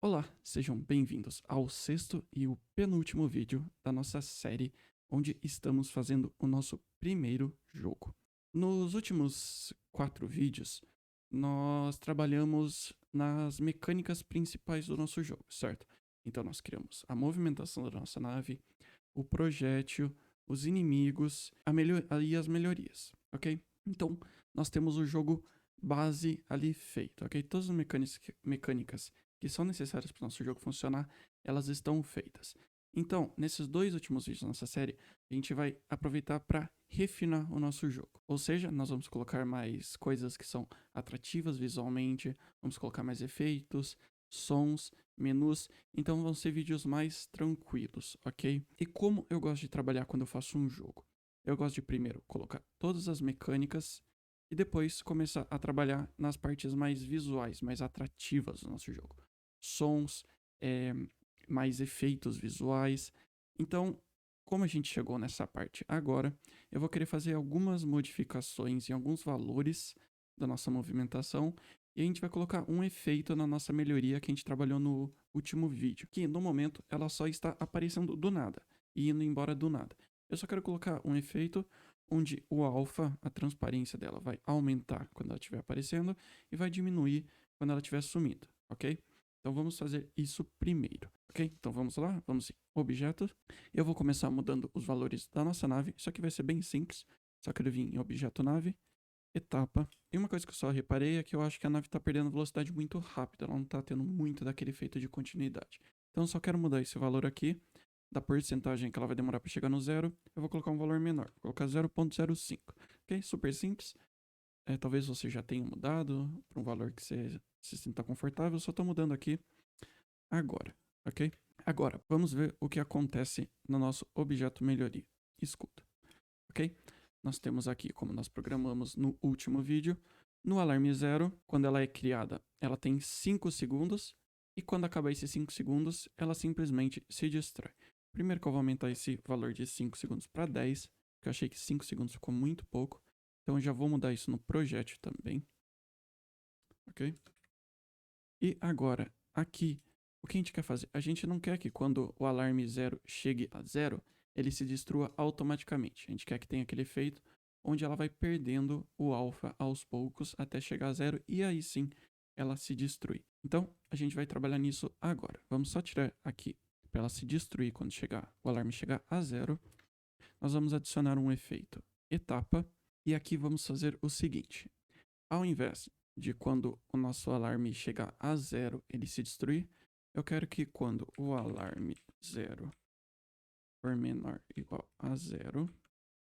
Olá, sejam bem-vindos ao sexto e o penúltimo vídeo da nossa série, onde estamos fazendo o nosso primeiro jogo. Nos últimos 4 vídeos, nós trabalhamos nas mecânicas principais do nosso jogo, certo? Então nós criamos a movimentação da nossa nave, o projétil, os inimigos e as melhorias, ok? Então nós temos o jogo base ali feito, ok? Todas as mecânicas que são necessárias para o nosso jogo funcionar, elas estão feitas. Então, nesses 2 últimos vídeos da nossa série, a gente vai aproveitar para refinar o nosso jogo. Ou seja, nós vamos colocar mais coisas que são atrativas visualmente, vamos colocar mais efeitos, sons, menus. Então vão ser vídeos mais tranquilos, ok? E como eu gosto de trabalhar quando eu faço um jogo? Eu gosto de primeiro colocar todas as mecânicas e depois começar a trabalhar nas partes mais visuais, mais atrativas do nosso jogo. Sons, mais efeitos visuais. Então, como a gente chegou nessa parte agora, eu vou querer fazer algumas modificações em alguns valores da nossa movimentação e a gente vai colocar um efeito na nossa melhoria que a gente trabalhou no último vídeo, que no momento ela só está aparecendo do nada e indo embora do nada. Eu só quero colocar um efeito onde o alfa, a transparência dela, vai aumentar quando ela estiver aparecendo e vai diminuir quando ela estiver sumindo, ok? Então vamos fazer isso primeiro, ok? Então vamos lá, vamos em objetos. Eu vou começar mudando os valores da nossa nave, isso aqui vai ser bem simples. Só quero vir em objeto nave, etapa. E uma coisa que eu só reparei é que eu acho que a nave está perdendo velocidade muito rápido, ela não está tendo muito daquele efeito de continuidade. Então eu só quero mudar esse valor aqui, da porcentagem que ela vai demorar para chegar no zero, eu vou colocar um valor menor, vou colocar 0,05, ok? Super simples. Talvez você já tenha mudado para um valor que você se sinta confortável, eu só estou mudando aqui agora, ok? Agora, vamos ver o que acontece no nosso objeto melhoria. Escuta, ok? Nós temos aqui, como nós programamos no último vídeo, no alarme 0, quando ela é criada, ela tem 5 segundos, e quando acabar esses 5 segundos, ela simplesmente se distrai. Primeiro que eu vou aumentar esse valor de 5 segundos para 10, porque eu achei que 5 segundos ficou muito pouco, então eu já vou mudar isso no projétil também, ok? E agora, aqui, o que a gente quer fazer? A gente não quer que quando o alarme 0 chegue a 0, ele se destrua automaticamente. A gente quer que tenha aquele efeito onde ela vai perdendo o alfa aos poucos até chegar a 0 e aí sim ela se destrui. Então, a gente vai trabalhar nisso agora. Vamos só tirar aqui para ela se destruir quando o alarme chegar a 0. Nós vamos adicionar um efeito etapa e aqui vamos fazer o seguinte. Ao invés de quando o nosso alarme chegar a 0 ele se destruir, eu quero que quando o alarme 0 for menor ou igual a 0,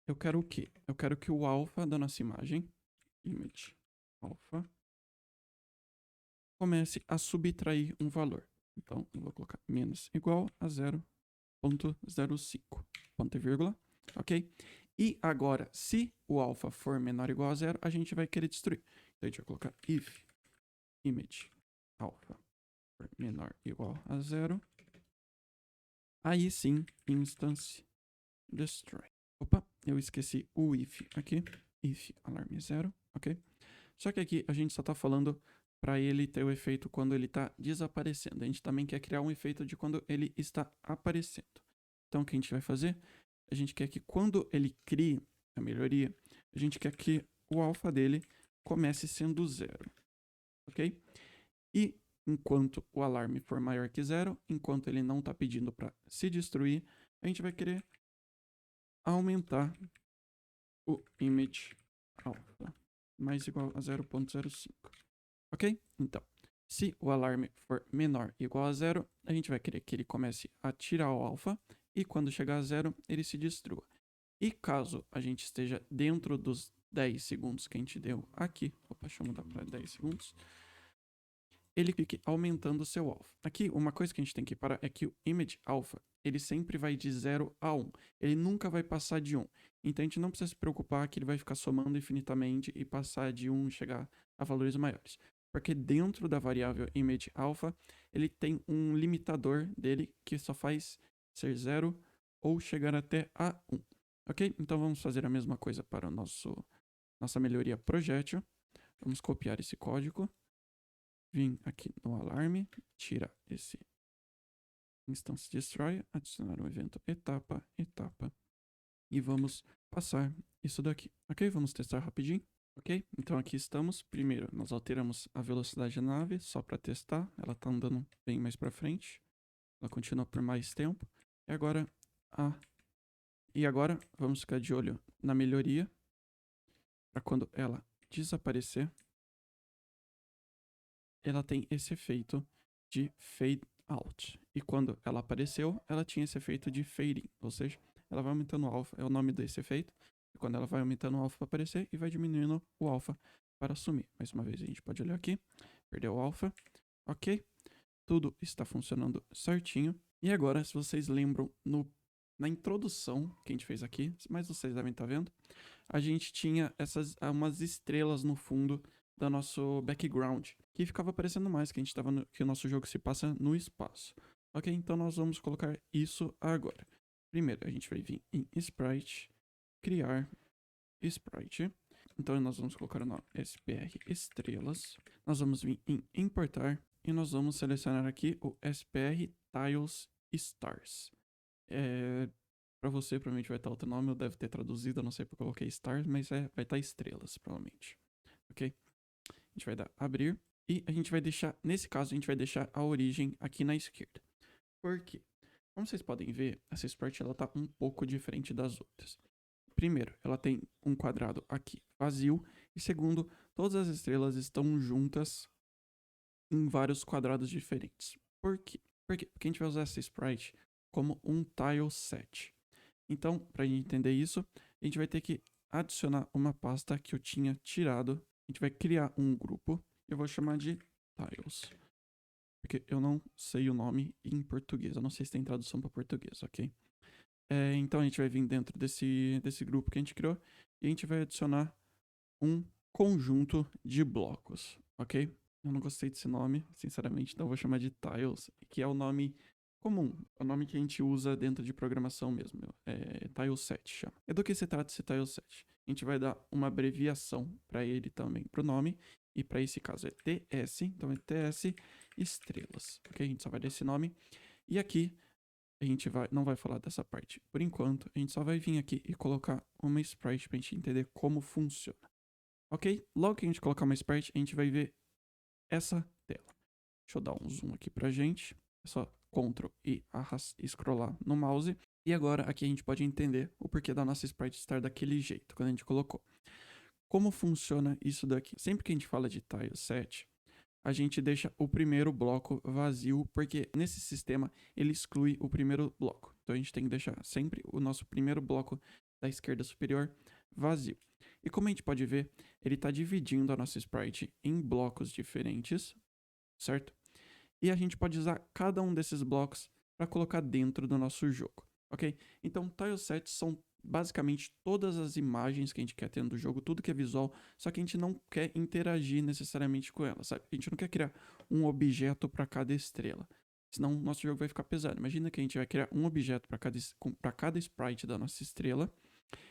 eu quero o quê? Eu quero que o alfa da nossa imagem, image alpha, comece a subtrair um valor. Então, eu vou colocar menos igual a 0,05, ponto e vírgula, ok? E agora, se o alfa for menor ou igual a 0, a gente vai querer destruir. Então, a gente vai colocar if image alpha for menor ou igual a 0. Aí sim, instance destroy. Opa, eu esqueci o if aqui. If alarme 0, ok? Só que aqui a gente só tá falando para ele ter o efeito quando ele tá desaparecendo. A gente também quer criar um efeito de quando ele está aparecendo. Então o que a gente vai fazer? A gente quer que quando ele crie a melhoria, a gente quer que o alfa dele comece sendo 0, ok? E enquanto o alarme for maior que 0, enquanto ele não está pedindo para se destruir, a gente vai querer aumentar o image alpha mais igual a 0,05. Ok? Então, se o alarme for menor ou igual a 0, a gente vai querer que ele comece a tirar o alfa e quando chegar a 0, ele se destrua. E caso a gente esteja dentro dos 10 segundos que a gente deu aqui, opa, deixa eu mudar para 10 segundos, ele fique aumentando o seu alpha. Aqui, uma coisa que a gente tem que parar é que o image alpha, ele sempre vai de 0 a 1. Ele nunca vai passar de 1. Então a gente não precisa se preocupar que ele vai ficar somando infinitamente e passar de 1 e chegar a valores maiores. Porque dentro da variável image alpha, ele tem um limitador dele que só faz ser 0 ou chegar até a 1. Ok? Então vamos fazer a mesma coisa para o nossa melhoria projétil. Vamos copiar esse código. vir aqui no alarme, tira esse instance destroy, adicionar um evento etapa, e vamos passar isso daqui, ok? Vamos testar rapidinho, ok? Então aqui estamos. Primeiro, nós alteramos a velocidade da nave só para testar. Ela tá andando bem mais para frente. Ela continua por mais tempo. E agora vamos ficar de olho na melhoria para quando ela desaparecer, ela tem esse efeito de fade out. E quando ela apareceu, ela tinha esse efeito de fade in, ou seja, ela vai aumentando o alpha, é o nome desse efeito. E quando ela vai aumentando o alpha para aparecer e vai diminuindo o alpha para sumir. Mais uma vez a gente pode olhar aqui, perdeu o alpha, ok? Tudo está funcionando certinho. E agora, se vocês lembram na introdução que a gente fez aqui, mas vocês devem estar vendo, a gente tinha umas estrelas no fundo do nosso background, que ficava aparecendo mais, que que o nosso jogo se passa no espaço. Ok, então nós vamos colocar isso agora. Primeiro, a gente vai vir em Sprite, criar Sprite. Então nós vamos colocar o nome SPR Estrelas. Nós vamos vir em Importar e nós vamos selecionar aqui o SPR Tiles Stars. Para você, provavelmente vai estar outro nome, eu deve ter traduzido, eu não sei porque eu coloquei stars, mas vai estar estrelas, provavelmente. Ok? A gente vai dar abrir e a gente vai deixar, nesse caso, a gente vai deixar a origem aqui na esquerda. Por quê? Como vocês podem ver, essa Sprite ela tá um pouco diferente das outras. Primeiro, ela tem um quadrado aqui vazio e segundo, todas as estrelas estão juntas em vários quadrados diferentes. Por quê? Porque a gente vai usar essa Sprite como um tile set. Então, para a gente entender isso, a gente vai ter que adicionar uma pasta que eu tinha tirado. A gente vai criar um grupo. Eu vou chamar de tiles. Porque eu não sei o nome em português. Eu não sei se tem tradução para português, ok? Então a gente vai vir dentro desse grupo que a gente criou. E a gente vai adicionar um conjunto de blocos, ok? Eu não gostei desse nome, sinceramente, então eu vou chamar de tiles, que é o nome comum, é o nome que a gente usa dentro de programação mesmo, tileset chama. E do que se trata esse tileset? A gente vai dar uma abreviação para ele também, para o nome, e para esse caso é TS, então é TS estrelas, ok? A gente só vai dar esse nome, e aqui a gente não vai falar dessa parte por enquanto, a gente só vai vir aqui e colocar uma sprite para a gente entender como funciona. Ok? Logo que a gente colocar uma sprite, a gente vai ver essa tela. Deixa eu dar um zoom aqui pra gente. É só Ctrl e scrollar no mouse. E agora aqui a gente pode entender o porquê da nossa sprite estar daquele jeito, quando a gente colocou. Como funciona isso daqui? Sempre que a gente fala de tileset, a gente deixa o primeiro bloco vazio, porque nesse sistema ele exclui o primeiro bloco. Então a gente tem que deixar sempre o nosso primeiro bloco da esquerda superior vazio. E como a gente pode ver, ele está dividindo a nossa sprite em blocos diferentes, certo? E a gente pode usar cada um desses blocos para colocar dentro do nosso jogo, ok? Então, tilesets são basicamente todas as imagens que a gente quer ter do jogo, tudo que é visual, só que a gente não quer interagir necessariamente com ela, sabe? A gente não quer criar um objeto para cada estrela, senão o nosso jogo vai ficar pesado. Imagina que a gente vai criar um objeto para cada sprite da nossa estrela,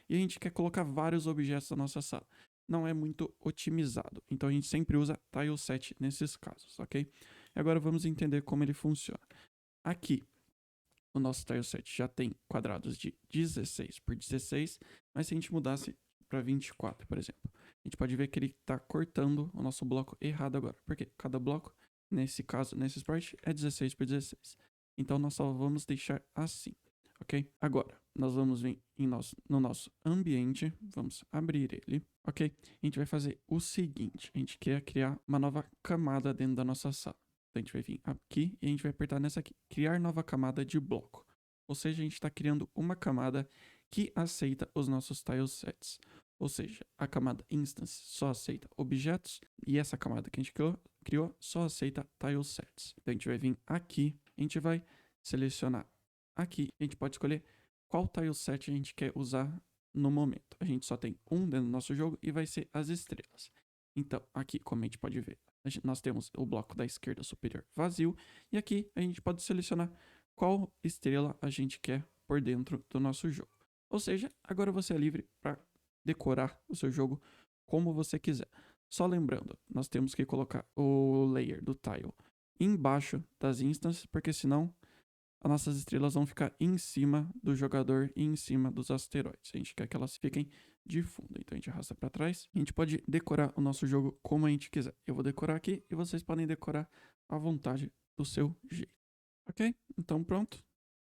e a gente quer colocar vários objetos na nossa sala. Não é muito otimizado, então a gente sempre usa tileset nesses casos, ok? E agora vamos entender como ele funciona. Aqui, o nosso tileset já tem quadrados de 16 por 16, mas se a gente mudasse para 24, por exemplo, a gente pode ver que ele está cortando o nosso bloco errado agora, porque cada bloco, nesse caso, nesse sprite, é 16 por 16. Então nós só vamos deixar assim. Ok? Agora, nós vamos vir no nosso ambiente, vamos abrir ele, ok? A gente vai fazer o seguinte, a gente quer criar uma nova camada dentro da nossa sala. Então a gente vai vir aqui e a gente vai apertar nessa aqui, criar nova camada de bloco. Ou seja, a gente está criando uma camada que aceita os nossos tilesets. Ou seja, a camada instance só aceita objetos e essa camada que a gente criou só aceita tilesets. Então a gente vai vir aqui, a gente vai selecionar aqui, a gente pode escolher qual tileset a gente quer usar no momento. A gente só tem um dentro do nosso jogo e vai ser as estrelas. Então, aqui, como a gente pode ver, nós temos o bloco da esquerda superior vazio. E aqui a gente pode selecionar qual estrela a gente quer por dentro do nosso jogo. Ou seja, agora você é livre para decorar o seu jogo como você quiser. Só lembrando, nós temos que colocar o layer do tile embaixo das instances, porque senão as nossas estrelas vão ficar em cima do jogador e em cima dos asteroides. A gente quer que elas fiquem de fundo, então a gente arrasta para trás. A gente pode decorar o nosso jogo como a gente quiser. Eu vou decorar aqui e vocês podem decorar à vontade do seu jeito. Ok? Então pronto.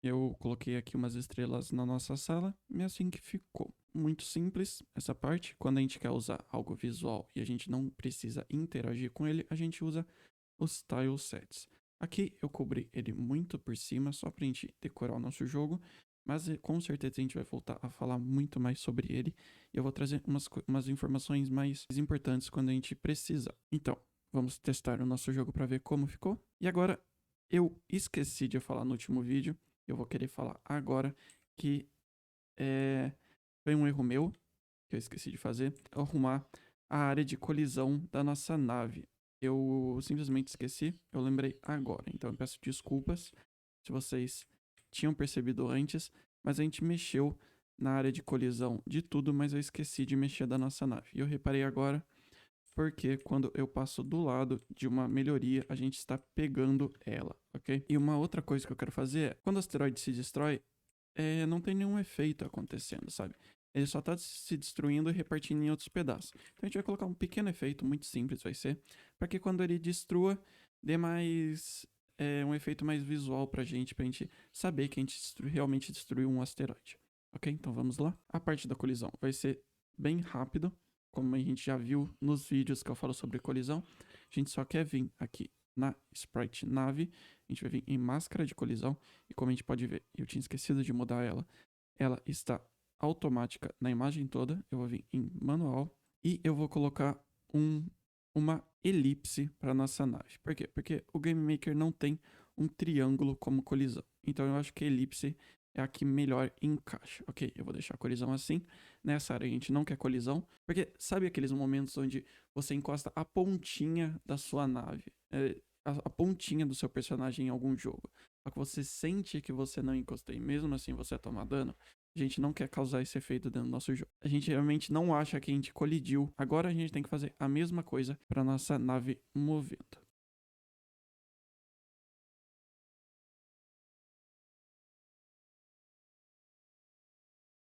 Eu coloquei aqui umas estrelas na nossa sala e é assim que ficou. Muito simples essa parte. Quando a gente quer usar algo visual e a gente não precisa interagir com ele, a gente usa os tile sets. Aqui eu cobri ele muito por cima, só pra gente decorar o nosso jogo, mas com certeza a gente vai voltar a falar muito mais sobre ele, e eu vou trazer umas informações mais importantes quando a gente precisar. Então, vamos testar o nosso jogo para ver como ficou. E agora, eu esqueci de falar no último vídeo, eu vou querer falar agora que foi um erro meu, que eu esqueci de fazer, arrumar a área de colisão da nossa nave. Eu simplesmente esqueci, eu lembrei agora. Então eu peço desculpas se vocês tinham percebido antes, mas a gente mexeu na área de colisão de tudo, mas eu esqueci de mexer da nossa nave. E eu reparei agora porque quando eu passo do lado de uma melhoria, a gente está pegando ela, ok? E uma outra coisa que eu quero fazer é, quando o asteroide se destrói, não tem nenhum efeito acontecendo, sabe? Ele só tá se destruindo e repartindo em outros pedaços. Então a gente vai colocar um pequeno efeito, muito simples vai ser, para que quando ele destrua, dê mais um efeito mais visual pra gente saber que a gente realmente destruiu um asteroide. Ok? Então vamos lá. A parte da colisão vai ser bem rápido, como a gente já viu nos vídeos que eu falo sobre colisão. A gente só quer vir aqui na Sprite Nave, a gente vai vir em máscara de colisão, e como a gente pode ver, eu tinha esquecido de mudar ela está automática na imagem toda. Eu vou vir em manual e eu vou colocar uma elipse para nossa nave. Por quê? Porque o Game Maker não tem um triângulo como colisão. Então eu acho que a elipse é a que melhor encaixa. Ok, eu vou deixar a colisão assim. Nessa área a gente não quer colisão, porque sabe aqueles momentos onde você encosta a pontinha da sua nave, a pontinha do seu personagem em algum jogo, só que você sente que você não encostou e mesmo assim você toma dano? A gente não quer causar esse efeito dentro do nosso jogo. A gente realmente não acha que a gente colidiu. Agora a gente tem que fazer a mesma coisa para nossa nave movendo.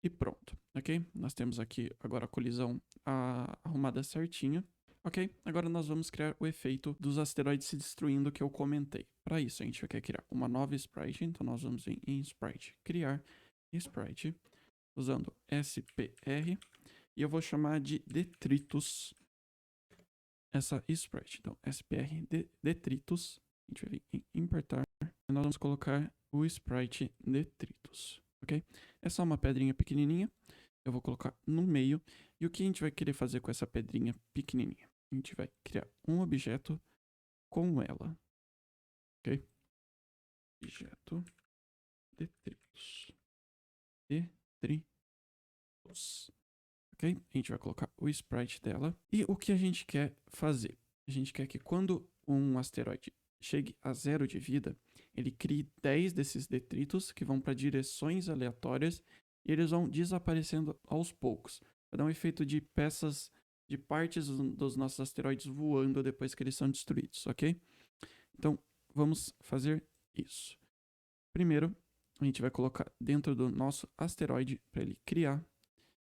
E pronto, ok? Nós temos aqui agora a colisão arrumada certinho. Ok, agora nós vamos criar o efeito dos asteroides se destruindo que eu comentei. Para isso, a gente vai criar uma nova sprite, então nós vamos vir em sprite, criar sprite, usando SPR, e eu vou chamar de detritus essa sprite. Então, SPR detritus, a gente vai vir em importar, e nós vamos colocar o sprite detritus, ok? É só uma pedrinha pequenininha, eu vou colocar no meio, e o que a gente vai querer fazer com essa pedrinha pequenininha? A gente vai criar um objeto com ela, ok? Objeto detritus. Detritus. Ok? A gente vai colocar o sprite dela. E o que a gente quer fazer? A gente quer que quando um asteroide chegue a 0 de vida, ele crie 10 desses detritos que vão para direções aleatórias e eles vão desaparecendo aos poucos. Vai dar um efeito de peças, de partes dos nossos asteroides voando depois que eles são destruídos, ok? Então, vamos fazer isso. Primeiro, a gente vai colocar dentro do nosso asteroide para ele criar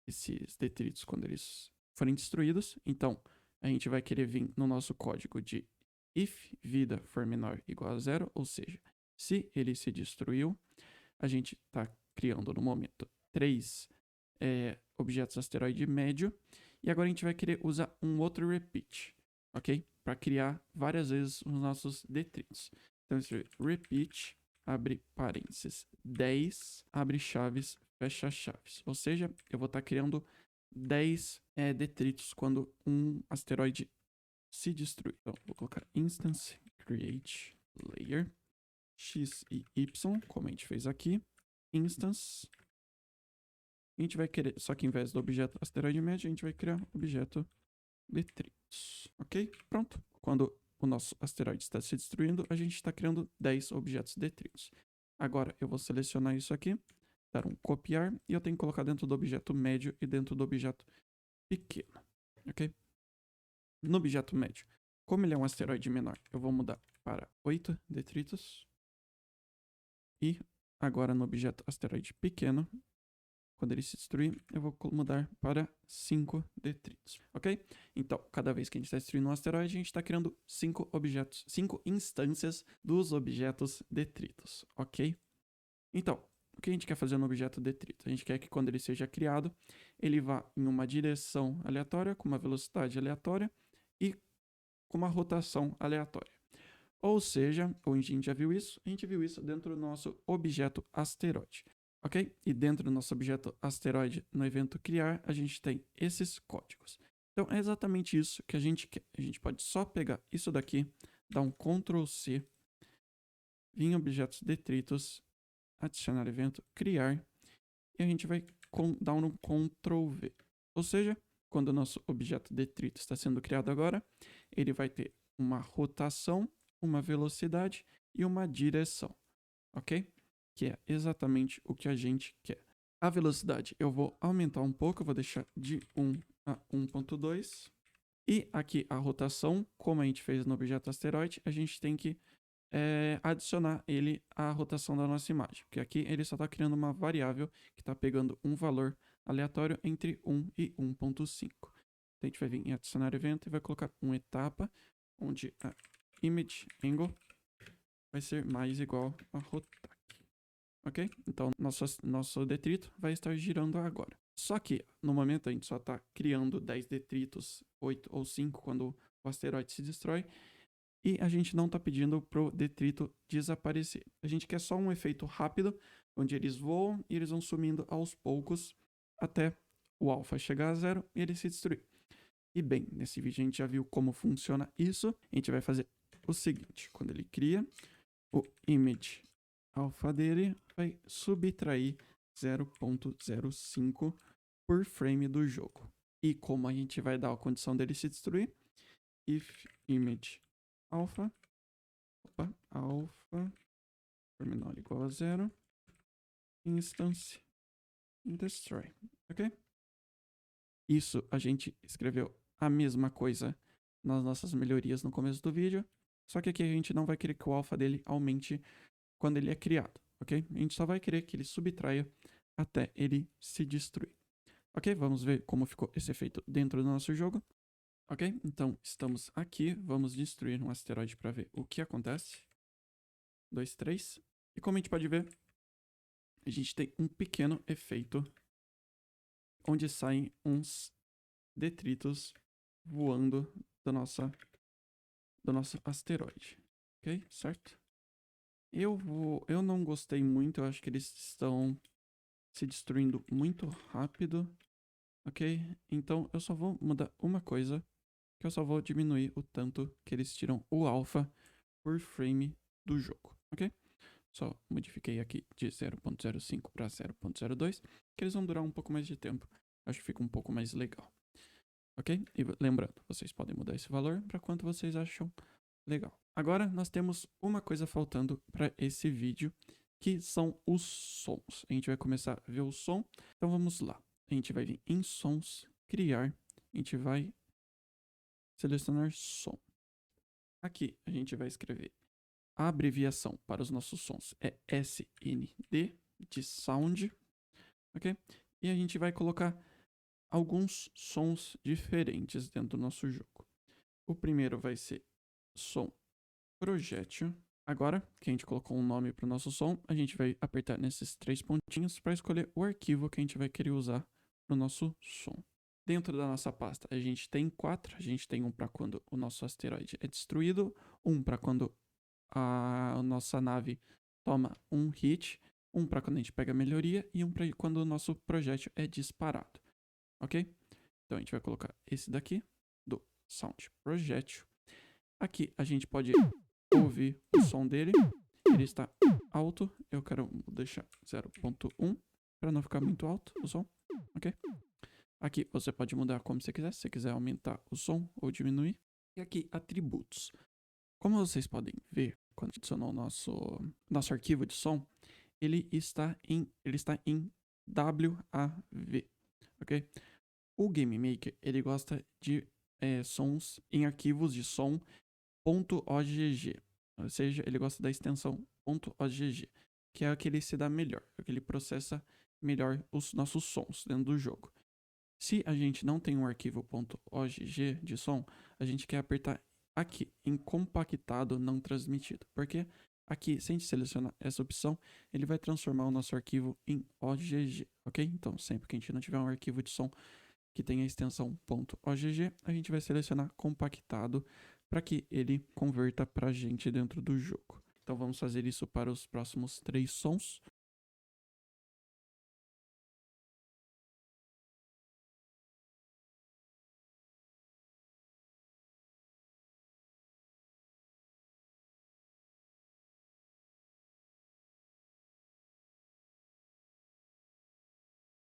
esses detritos quando eles forem destruídos. Então, a gente vai querer vir no nosso código de if vida for menor igual a 0, ou seja, se ele se destruiu, a gente está criando no momento 3 objetos asteroide médio, e agora a gente vai querer usar um outro repeat, ok? Para criar várias vezes os nossos detritos. Então, esse repeat, abre parênteses, 10, abre chaves, fecha chaves. Ou seja, eu vou estar criando 10 detritos quando um asteroide se destruir. Então, vou colocar instance create layer x e y, como a gente fez aqui. Instance. A gente vai querer, só que em vez do objeto asteroide médio, a gente vai criar objeto detritos. Ok? Pronto. Quando o nosso asteroide está se destruindo, a gente está criando 10 objetos detritos. Agora eu vou selecionar isso aqui, dar um copiar, e eu tenho que colocar dentro do objeto médio e dentro do objeto pequeno. Ok? No objeto médio, como ele é um asteroide menor, eu vou mudar para 8 detritos. E agora no objeto asteroide pequeno, quando ele se destruir, eu vou mudar para 5 detritos, ok? Então, cada vez que a gente está destruindo um asteroide, a gente está criando 5 objetos, 5 instâncias dos objetos detritos, ok? Então, o que a gente quer fazer no objeto detrito? A gente quer que quando ele seja criado, ele vá em uma direção aleatória, com uma velocidade aleatória e com uma rotação aleatória. Ou seja, onde a gente já viu isso? A gente viu isso dentro do nosso objeto asteroide, ok? E dentro do nosso objeto asteroide, no evento criar, a gente tem esses códigos. Então, é exatamente isso que a gente quer. A gente pode só pegar isso daqui, dar um Ctrl C, vir em objetos detritos, adicionar evento, criar, e a gente vai dar um Ctrl V. Ou seja, quando o nosso objeto detrito está sendo criado agora, ele vai ter uma rotação, uma velocidade e uma direção, ok? Que é exatamente o que a gente quer. A velocidade eu vou aumentar um pouco, eu vou deixar de 1 a 1.2. E aqui a rotação, como a gente fez no objeto asteroide, a gente tem que adicionar ele à rotação da nossa imagem. Porque aqui ele só está criando uma variável que está pegando um valor aleatório entre 1 e 1.5. Então a gente vai vir em adicionar evento e vai colocar uma etapa onde a image angle vai ser mais igual a rotar. Ok? Então nosso detrito vai estar girando agora. Só que no momento a gente só está criando 10 detritos, 8 ou 5 quando o asteroide se destrói. E a gente não está pedindo pro detrito desaparecer. A gente quer só um efeito rápido, onde eles voam e eles vão sumindo aos poucos até o alfa chegar a 0 e ele se destruir. E bem, nesse vídeo a gente já viu como funciona isso. A gente vai fazer o seguinte: quando ele cria, o image alfa dele vai subtrair 0.05 por frame do jogo. E como a gente vai dar a condição dele se destruir, if image alfa terminal igual a 0, instance destroy, ok? Isso a gente escreveu a mesma coisa nas nossas melhorias no começo do vídeo, só que aqui a gente não vai querer que o alfa dele aumente quando ele é criado, ok? A gente só vai querer que ele subtraia até ele se destruir. Ok, vamos ver como ficou esse efeito dentro do nosso jogo. Ok, então estamos aqui, vamos destruir um asteroide para ver o que acontece. 2, 3. E como a gente pode ver, a gente tem um pequeno efeito onde saem uns detritos voando do nosso asteroide. Ok, certo? Eu não gostei muito, eu acho que eles estão se destruindo muito rápido. Ok, então eu só vou mudar uma coisa, que eu só vou diminuir o tanto que eles tiram o alfa por frame do jogo, ok? Só modifiquei aqui de 0.05 para 0.02, que eles vão durar um pouco mais de tempo. Acho que fica um pouco mais legal, ok? E lembrando, vocês podem mudar esse valor para quanto vocês acham legal. Agora nós temos uma coisa faltando para esse vídeo, que são os sons. A gente vai começar a ver o som, então vamos lá. A gente vai vir em sons, criar, a gente vai selecionar som. Aqui a gente vai escrever a abreviação para os nossos sons é SND, de sound, ok? E a gente vai colocar alguns sons diferentes dentro do nosso jogo. O primeiro vai ser som projétil. Agora que a gente colocou um nome para o nosso som, a gente vai apertar nesses 3 pontinhos para escolher o arquivo que a gente vai querer usar para o nosso som. Dentro da nossa pasta, a gente tem 4. A gente tem um para quando o nosso asteroide é destruído, um para quando a nossa nave toma um hit, um para quando a gente pega a melhoria e um para quando o nosso projétil é disparado, ok? Então a gente vai colocar esse daqui, do Sound Projétil. Aqui a gente pode ouvir o som dele, ele está alto, eu quero deixar 0.1 para não ficar muito alto o som, ok? Aqui você pode mudar como você quiser, se você quiser aumentar o som ou diminuir. E aqui atributos. Como vocês podem ver, quando adicionou o nosso arquivo de som, ele está em WAV, ok? O Game Maker, ele gosta de sons em arquivos de som .ogg. Ou seja, ele gosta da extensão .ogg, que é a que ele se dá melhor, a que ele processa melhor os nossos sons dentro do jogo. Se a gente não tem um arquivo .ogg de som, a gente quer apertar aqui, em compactado não transmitido. Porque aqui, se a gente selecionar essa opção, ele vai transformar o nosso arquivo em OGG, ok? Então, sempre que a gente não tiver um arquivo de som que tenha a extensão .ogg, a gente vai selecionar compactado para que ele converta para a gente dentro do jogo. Então, vamos fazer isso para os próximos 3 sons.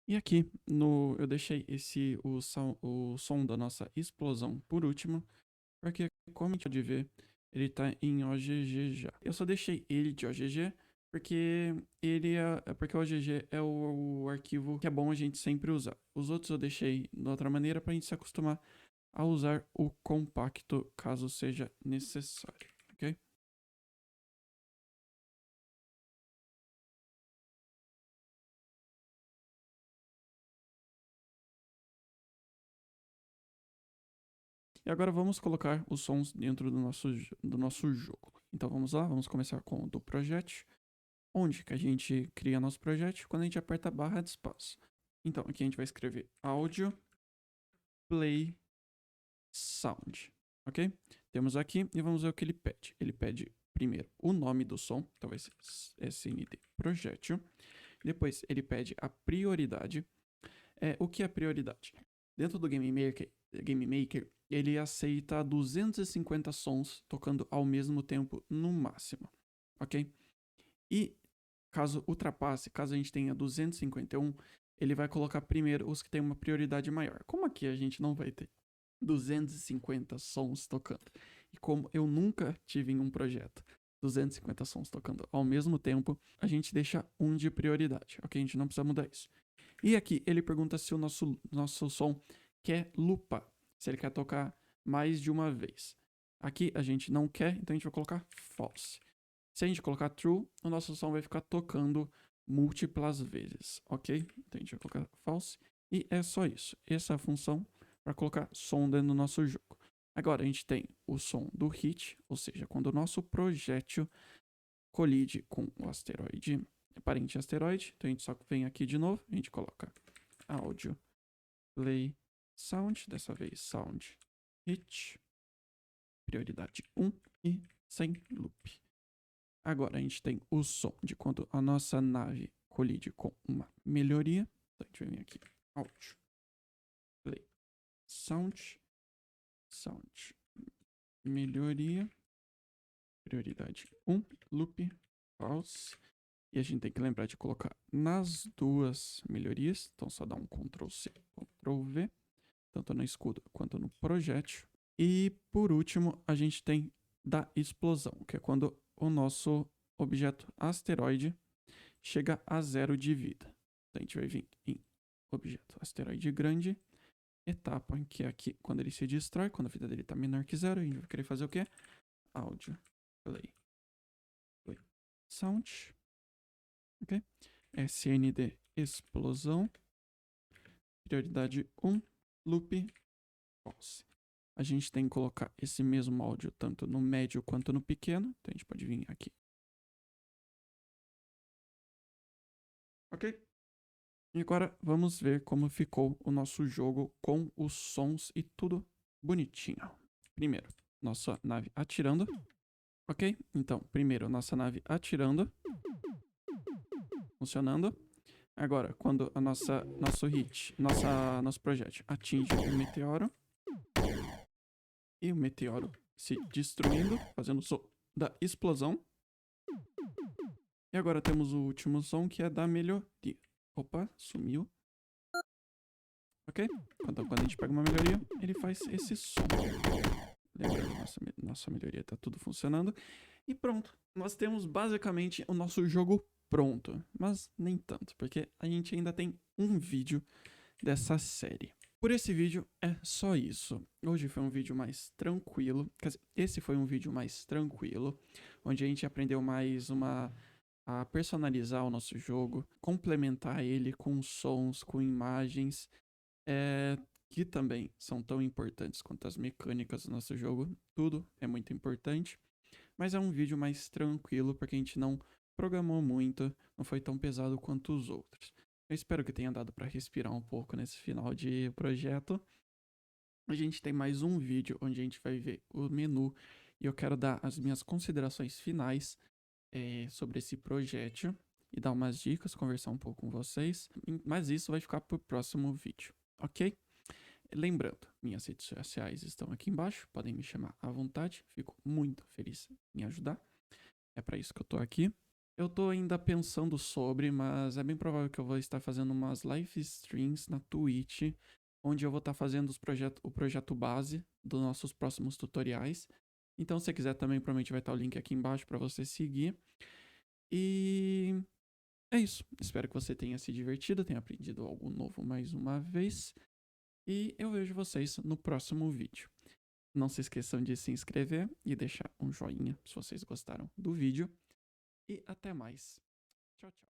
E aqui eu deixei o som da nossa explosão por último, porque como a gente pode ver, ele tá em OGG já. Eu só deixei ele de OGG porque porque o OGG é o arquivo que é bom a gente sempre usar. Os outros eu deixei de outra maneira para a gente se acostumar a usar o compacto caso seja necessário, ok? E agora vamos colocar os sons dentro do nosso jogo. Então vamos lá, vamos começar com o do project. Onde que a gente cria nosso projeto? Quando a gente aperta a barra de espaço. Então aqui a gente vai escrever áudio, play, sound, ok? Temos aqui e vamos ver o que ele pede. Ele pede primeiro o nome do som, então vai ser SND projétil. Depois ele pede a prioridade. O que é prioridade? Dentro do Game Maker, ele aceita 250 sons tocando ao mesmo tempo no máximo, ok? E caso ultrapasse, caso a gente tenha 251, ele vai colocar primeiro os que têm uma prioridade maior. Como aqui a gente não vai ter 250 sons tocando, e como eu nunca tive em um projeto 250 sons tocando ao mesmo tempo, a gente deixa um de prioridade, ok? A gente não precisa mudar isso. E aqui ele pergunta se o nosso som quer loopar, se ele quer tocar mais de uma vez. Aqui a gente não quer, então a gente vai colocar false. Se a gente colocar true, o nosso som vai ficar tocando múltiplas vezes, ok? Então a gente vai colocar false e é só isso. Essa é a função para colocar som dentro do nosso jogo. Agora a gente tem o som do hit, ou seja, quando o nosso projétil colide com o asteroide, parente asteroide. Então a gente só vem aqui de novo, a gente coloca áudio, play, sound, dessa vez sound, hit, prioridade 1 e sem loop. Agora a gente tem o som de quando a nossa nave colide com uma melhoria. Então a gente vai vir aqui, áudio, play, sound, melhoria, prioridade 1, loop, false. E a gente tem que lembrar de colocar nas duas melhorias. Então só dá um Ctrl C, Ctrl V, tanto no escudo quanto no projétil. E por último, a gente tem da explosão, que é quando o nosso objeto asteroide chega a 0 de vida. Então a gente vai vir em objeto asteroide grande, etapa, que é aqui quando ele se destrói, quando a vida dele está menor que 0, a gente vai querer fazer o quê? Áudio, play, sound, ok? SND explosão, prioridade 1, loop, false. A gente tem que colocar esse mesmo áudio tanto no médio quanto no pequeno. Então a gente pode vir aqui. Ok? E agora vamos ver como ficou o nosso jogo com os sons e tudo bonitinho. Primeiro, nossa nave atirando. Ok? Então, primeiro, nossa nave atirando. Funcionando. Agora, quando a nosso projétil atinge o meteoro. E o meteoro se destruindo, fazendo o som da explosão. E agora temos o último som, que é da melhoria. Opa, sumiu. Ok? Então, quando a gente pega uma melhoria, ele faz esse som. Lembrando, nossa melhoria tá tudo funcionando. E pronto. Nós temos basicamente o nosso jogo pronto. Mas nem tanto, porque a gente ainda tem um vídeo dessa série. Por esse vídeo é só isso. Hoje foi um vídeo mais tranquilo, quer dizer, esse foi um vídeo mais tranquilo, onde a gente aprendeu mais a personalizar o nosso jogo, complementar ele com sons, com imagens, que também são tão importantes quanto as mecânicas do nosso jogo. Tudo é muito importante, mas é um vídeo mais tranquilo porque a gente não programou muito, não foi tão pesado quanto os outros. Eu espero que tenha dado para respirar um pouco nesse final de projeto. A gente tem mais um vídeo onde a gente vai ver o menu e eu quero dar as minhas considerações finais sobre esse projeto e dar umas dicas, conversar um pouco com vocês, mas isso vai ficar pro próximo vídeo, ok? Lembrando, minhas redes sociais estão aqui embaixo, podem me chamar à vontade, fico muito feliz em ajudar, é para isso que eu tô aqui. Eu tô ainda pensando sobre, mas é bem provável que eu vou estar fazendo umas live streams na Twitch, onde eu vou estar fazendo o projeto base dos nossos próximos tutoriais. Então, se você quiser também, provavelmente vai estar o link aqui embaixo para você seguir. E é isso. Espero que você tenha se divertido, tenha aprendido algo novo mais uma vez. E eu vejo vocês no próximo vídeo. Não se esqueçam de se inscrever e deixar um joinha se vocês gostaram do vídeo. E até mais. Tchau, tchau.